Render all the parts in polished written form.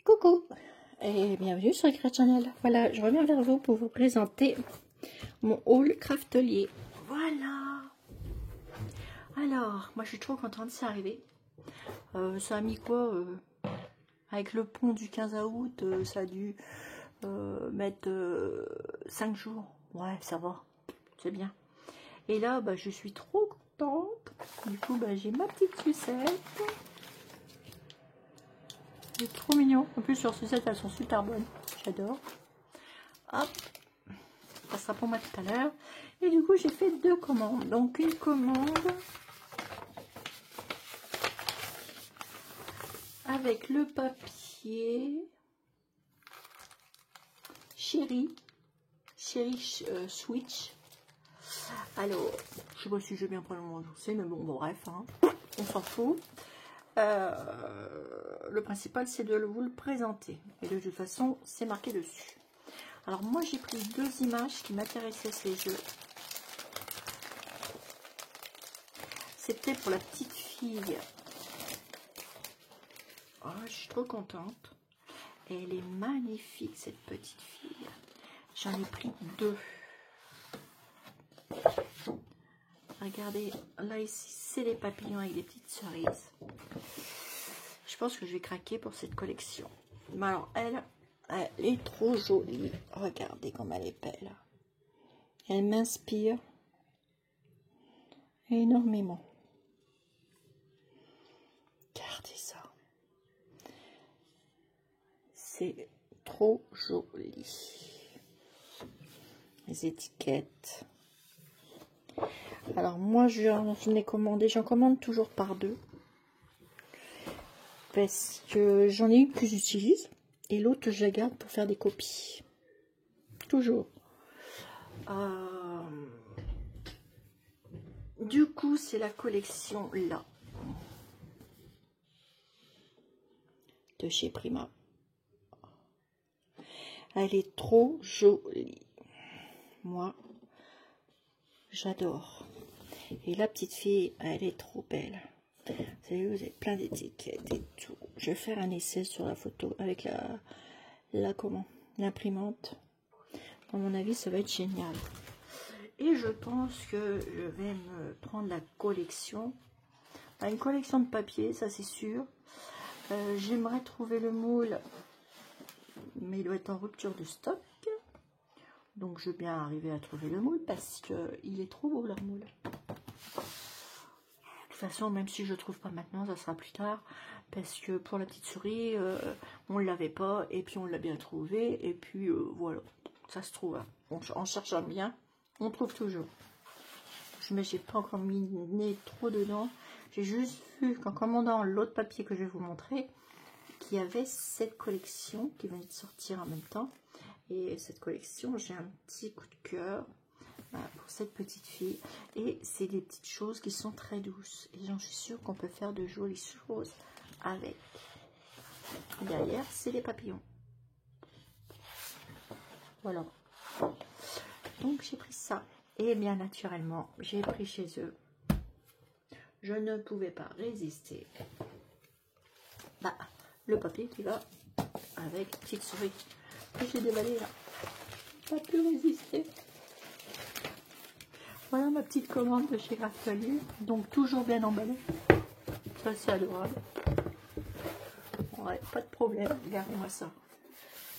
Coucou et bienvenue sur Eclat Channel. Voilà, je reviens vers vous pour vous présenter mon haul craftelier. Voilà. Alors, moi je suis trop contente, c'est arrivé. Ça a mis quoi avec le pont du 15 août, ça a dû mettre 5 jours. Ouais, ça va, c'est bien. Et là, bah, je suis trop contente. Du coup, bah, j'ai ma petite sucette. C'est trop mignon. En plus, sur sucettes, elles sont super bonnes. J'adore. Hop. Ça sera pour moi tout à l'heure. Et du coup, j'ai fait 2 commandes. Donc, une commande avec le papier Chéri Switch. Alors, je sais pas si je vais bien prononcer, mais bon, bref, hein, on s'en fout. Le principal, c'est de vous le présenter. Et de toute façon, c'est marqué dessus. Alors, moi, j'ai pris 2 images qui m'intéressaient ces jeux. C'était pour la petite fille. Oh, je suis trop contente. Et elle est magnifique, cette petite fille. J'en ai pris 2. Regardez, là, ici, c'est les papillons avec des petites cerises. Je pense que je vais craquer pour cette collection. Mais alors, elle est trop jolie. Regardez comme elle est belle. Elle m'inspire énormément. Regardez ça. C'est trop joli. Les étiquettes. Alors, moi, j'en ai commandé. J'en commande toujours par 2. Parce que j'en ai une que j'utilise. Et l'autre, je la garde pour faire des copies. Toujours. Du coup, c'est la collection là. De chez Prima. Elle est trop jolie. Moi, j'adore. Et la petite fille, elle est trop belle. Vous savez, vous avez plein d'étiquettes et tout. Je vais faire un essai sur la photo avec l'imprimante. À mon avis, ça va être génial. Et je pense que je vais me prendre la collection. Une collection de papier, ça c'est sûr. J'aimerais trouver le moule, mais il doit être en rupture de stock. Donc je vais bien arriver à trouver le moule parce qu'il est trop beau leur moule. De toute façon, même si je ne trouve pas maintenant, ça sera plus tard. Parce que pour la petite souris, on ne l'avait pas. Et puis on l'a bien trouvé. Et puis voilà, ça se trouve. Hein. En cherchant bien, on trouve toujours. Mais j'ai pas encore mis le nez trop dedans. J'ai juste vu qu'en commandant l'autre papier que je vais vous montrer, qu'il y avait cette collection qui venait de sortir en même temps. Et cette collection, j'ai un petit coup de cœur pour cette petite fille. Et c'est des petites choses qui sont très douces. Et j'en suis sûre qu'on peut faire de jolies choses avec. Derrière, c'est les papillons. Voilà. Donc, j'ai pris ça. Et bien naturellement, j'ai pris chez eux. Je ne pouvais pas résister. Bah, le papier qui va avec petite souris. Et j'ai déballé là. Pas pu résister. Voilà ma petite commande de chez Craftelier. Donc toujours bien emballée. Ça c'est adorable. Ouais, pas de problème. Regardez-moi ça.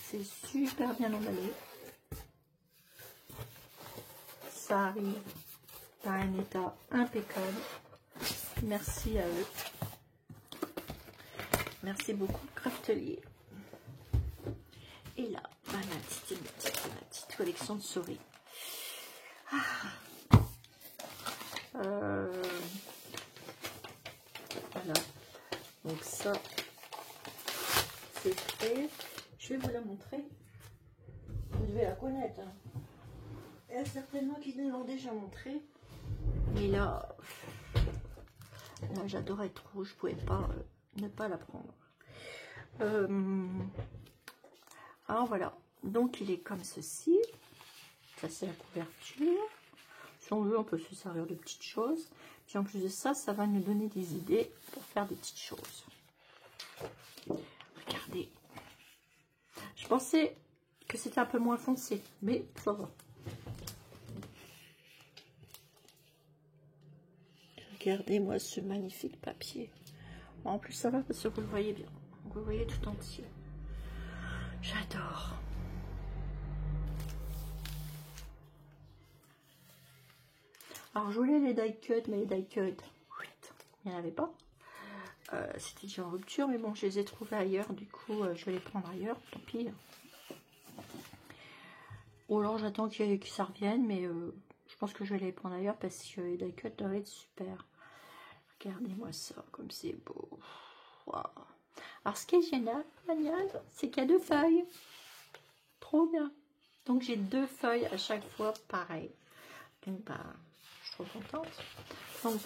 C'est super bien emballé. Ça arrive à un état impeccable. Merci à eux. Merci beaucoup Craftelier. Et là, ma petite collection de souris. Voilà. Donc ça, c'est fait. Je vais vous la montrer. Vous devez la connaître. Hein. Il y a certainement qui l'ont déjà montré. Mais là j'adorais trop. Je pouvais pas ne pas la prendre. Alors voilà, donc il est comme ceci. Ça c'est la couverture. Si on veut, on peut se servir de petites choses. Puis en plus de ça, ça va nous donner des idées pour faire des petites choses. Regardez, pensais que c'était un peu moins foncé, mais ça va. Regardez-moi ce magnifique papier. En plus, ça va parce que vous le voyez bien. Vous le voyez tout entier. J'adore. Alors, je voulais les die cut, mais les die cut, il n'y en avait pas. C'était déjà en rupture, mais bon, je les ai trouvés ailleurs. Du coup, je vais les prendre ailleurs. Tant pis. Ou alors, j'attends que ça revienne, mais je pense que je vais les prendre ailleurs parce que les die cut doivent être super. Regardez-moi ça, comme c'est beau. Wow. Alors, ce qui est génial, c'est qu'il y a 2 feuilles. Trop bien. Donc, j'ai 2 feuilles à chaque fois, pareil. Donc, bah, je suis trop contente. Donc,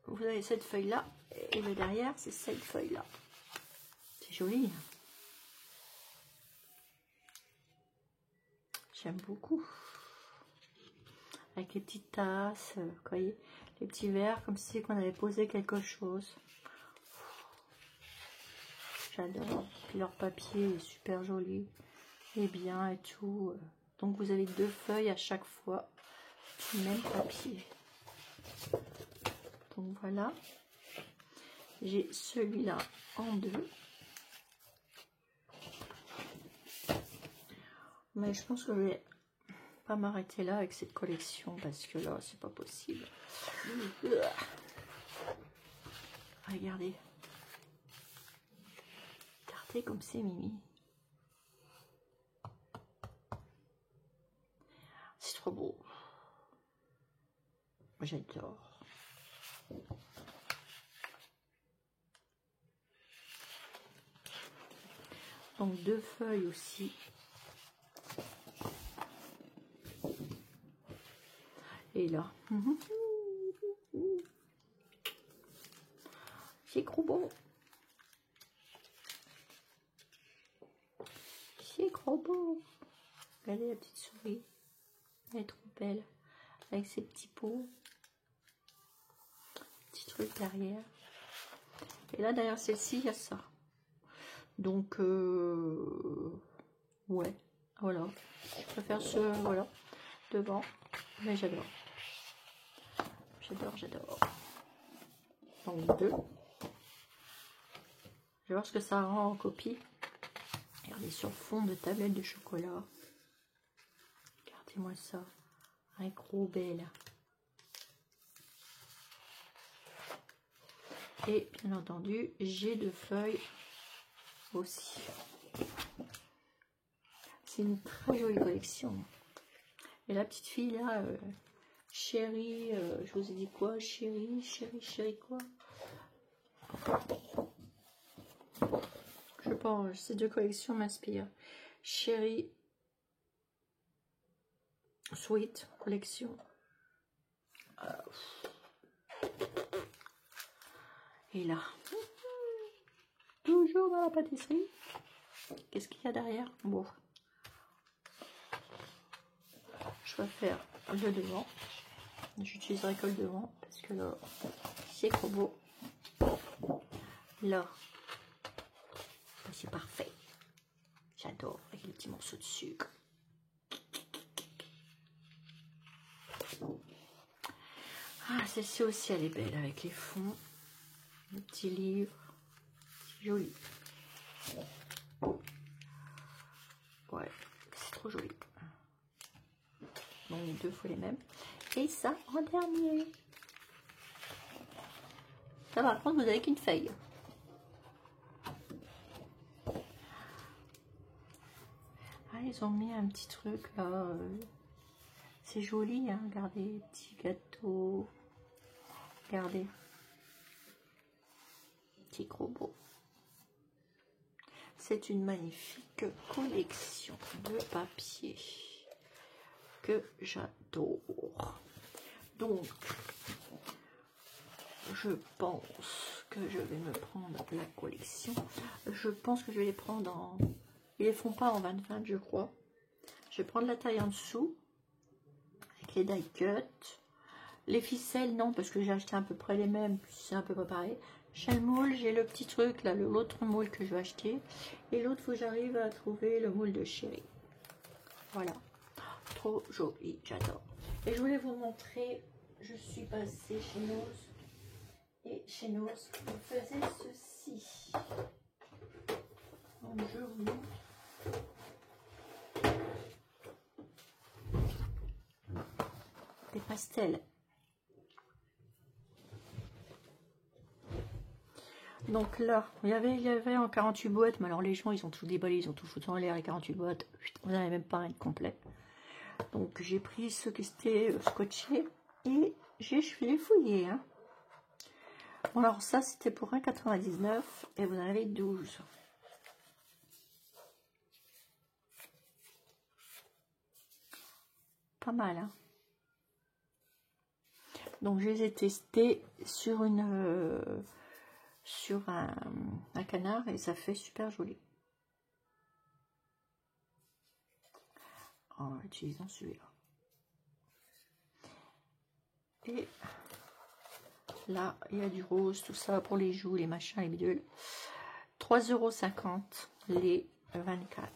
vous avez cette feuille-là, et le derrière, c'est cette feuille-là. C'est joli. J'aime beaucoup. Avec les petites tasses, vous voyez, les petits verres, comme si on avait posé quelque chose. J'adore. Puis leur papier est super joli et bien et tout. Donc vous avez 2 feuilles à chaque fois du même papier. Donc voilà. J'ai celui-là en 2. Mais je pense que je vais pas m'arrêter là avec cette collection parce que là c'est pas possible. Regardez. Regardez comme c'est mimi. C'est trop beau. J'adore. Donc 2 feuilles aussi. Et là. C'est trop beau. C'est trop beau. Regardez la petite souris. Elle est trop belle. Avec ses petits pots. Petit truc derrière. Et là, derrière celle-ci, il y a ça. Donc, ouais. Voilà. Je préfère ce, voilà, devant. Mais j'adore. J'adore, j'adore. Donc, 2. Je vais voir ce que ça rend en copie. Regardez sur fond de tablette de chocolat. Regardez-moi ça. Un gros bel. Et bien entendu, j'ai 2 feuilles aussi. C'est une très jolie collection. Et la petite fille là, chérie, je vous ai dit quoi? Chérie quoi? Je pense, ces 2 collections m'inspirent. Chérie Sweet collection. Et là, toujours dans la pâtisserie. Qu'est-ce qu'il y a derrière? Bon, je vais faire le devant. J'utiliserai que le devant parce que là, c'est trop beau. Là, c'est parfait. J'adore avec les petits morceaux de sucre. Ah, celle-ci aussi, elle est belle avec les fonds. Le petit livre. Joli. Ouais, c'est trop joli. Bon, les 2 fois les mêmes. Et ça en dernier. Ça, par contre, vous avez qu'une feuille. Ah, ils ont mis un petit truc là. C'est joli, hein. Regardez, petit gâteau. Regardez. Petit gros beau. C'est une magnifique collection de papier que j'adore. Donc, je pense que je vais me prendre la collection. Je pense que je vais les prendre en... Ils les font pas en 20-20, je crois. Je vais prendre la taille en dessous. Avec les die cut. Les ficelles, non, parce que j'ai acheté à peu près les mêmes. C'est un peu pas pareil. J'ai le moule, j'ai le petit truc là, l'autre moule que je vais acheter. Et l'autre, faut que j'arrive à trouver le moule de Chérie. Voilà. Trop joli, j'adore. Et je voulais vous montrer, je suis passée chez Nose. Et chez Nose, on faisait ceci. Donc je vous montre. Des pastels. Donc là, il y avait en 48 boîtes, mais alors les gens, ils ont tout déballé, ils ont tout foutu en l'air, les 48 boîtes. Vous n'avez même pas un complet. Donc j'ai pris ceux qui étaient scotchés et j'ai fouillé. Hein. Bon, alors ça, c'était pour 1,99 et vous en avez 12. Pas mal, hein. Donc je les ai testés sur un canard et ça fait super joli. En utilisant celui-là. Et là, il y a du rose, tout ça pour les joues, les machins, les bidules. 3,50 € les 24.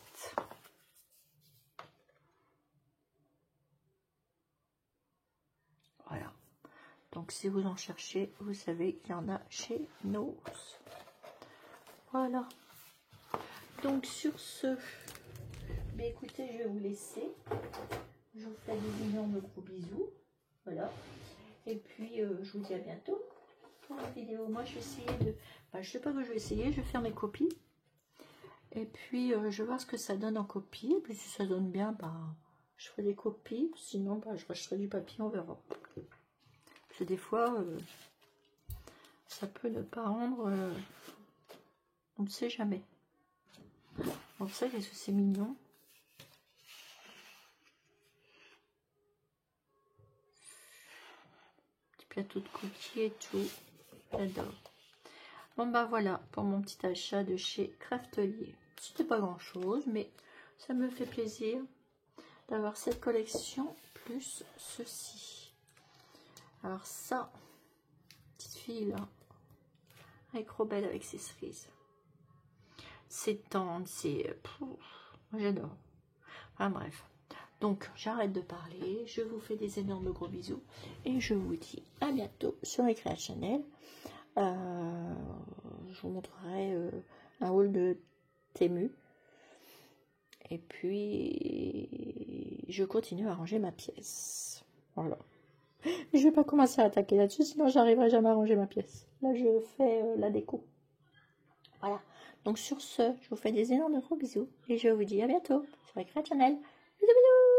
Voilà. Donc si vous en cherchez, vous savez qu'il y en a chez Nose. Voilà. Donc sur ce, mais écoutez, je vais vous laisser. Je vous fais des énormes gros bisous. Voilà. Et puis je vous dis à bientôt pour une vidéo. Moi je vais essayer de... je sais pas que je vais essayer, je vais faire mes copies. Et puis je vais voir ce que ça donne en copie. Et puis si ça donne bien, je ferai des copies. Sinon, je rachèterai du papier, on verra. Parce que des fois, ça peut ne pas rendre... on ne sait jamais. Bon, ça, qu'est-ce que c'est mignon. Petit plateau de cookies et tout. J'adore. Bon, voilà pour mon petit achat de chez Craftelier. C'était pas grand chose, mais ça me fait plaisir d'avoir cette collection plus ceci. Alors ça, petite fille là, avec Robelle avec ses cerises. C'est tendre, c'est... j'adore. Enfin bref. Donc j'arrête de parler, je vous fais des énormes gros bisous et je vous dis à bientôt sur Eclat Channel. Je vous montrerai un haul de Temu. Et puis, je continue à ranger ma pièce. Voilà. Je vais pas commencer à attaquer là-dessus, sinon j'arriverai jamais à ranger ma pièce. Là, je fais la déco. Voilà. Donc sur ce, je vous fais des énormes gros bisous. Et je vous dis à bientôt sur Eclat Channel. Bisous, bisous.